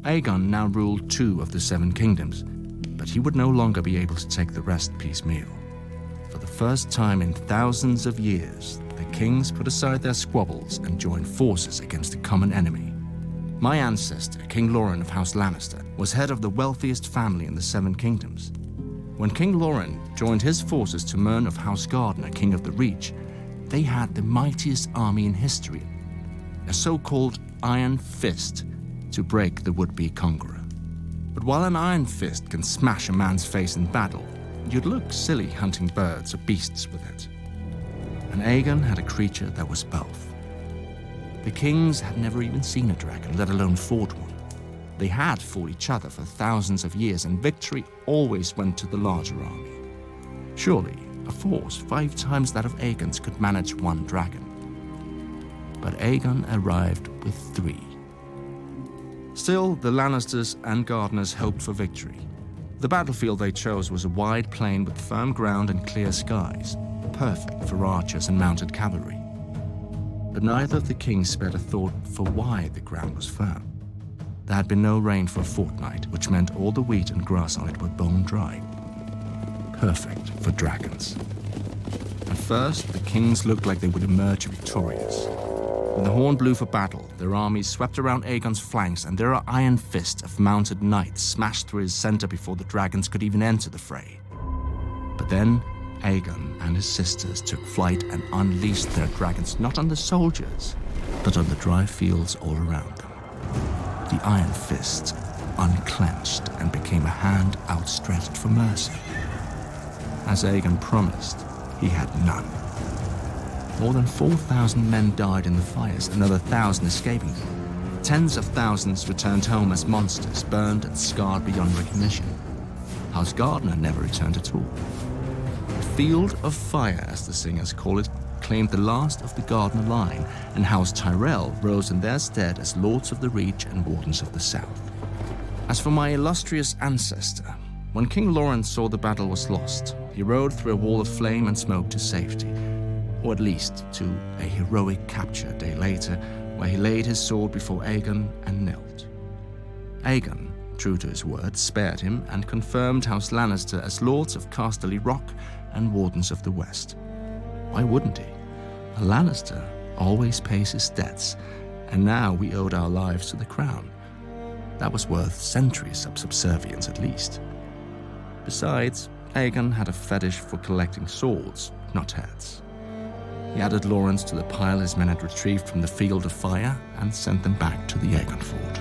Aegon now ruled 2 of the 7 kingdoms, but he would no longer be able to take the rest piecemeal. For the first time in thousands of years, the kings put aside their squabbles and joined forces against a common enemy. My ancestor, King Loren of House Lannister, was head of the wealthiest family in the 7 kingdoms. When King Loren joined his forces to Mern of House Gardner, king of the Reach, they had the mightiest army in history, a so-called Iron Fist, to break the would-be conqueror. But while an iron fist can smash a man's face in battle, you'd look silly hunting birds or beasts with it. And Aegon had a creature that was both. The kings had never even seen a dragon, let alone fought one. They had fought each other for thousands of years, and victory always went to the larger army. Surely, a force 5 times that of Aegon's could manage 1 dragon. But Aegon arrived with 3. Still, the Lannisters and Gardeners hoped for victory. The battlefield they chose was a wide plain with firm ground and clear skies, perfect for archers and mounted cavalry. But neither of the kings spared a thought for why the ground was firm. There had been no rain for a fortnight, which meant all the wheat and grass on it were bone dry. Perfect for dragons. At first, the kings looked like they would emerge victorious. When the horn blew for battle, their armies swept around Aegon's flanks, and their iron fist of mounted knights smashed through his center before the dragons could even enter the fray. But then, Aegon and his sisters took flight and unleashed their dragons not on the soldiers, but on the dry fields all around them. The iron fist unclenched and became a hand outstretched for mercy. As Aegon promised, he had none. More than 4,000 men died in the fires, another 1,000 escaping them. Tens of thousands returned home as monsters, burned and scarred beyond recognition. House Gardner never returned at all. The Field of Fire, as the singers call it, claimed the last of the Gardner line, and House Tyrell rose in their stead as Lords of the Reach and Wardens of the South. As for my illustrious ancestor, when King Loren saw the battle was lost, he rode through a wall of flame and smoke to safety, or at least to a heroic capture a day later, where he laid his sword before Aegon and knelt. Aegon, true to his word, spared him and confirmed House Lannister as Lords of Casterly Rock and Wardens of the West. Why wouldn't he? A Lannister always pays his debts, and now we owed our lives to the crown. That was worth centuries of subservience at least. Besides, Aegon had a fetish for collecting swords, not heads. He added Lawrence to the pile his men had retrieved from the Field of Fire and sent them back to the Aegon Fort.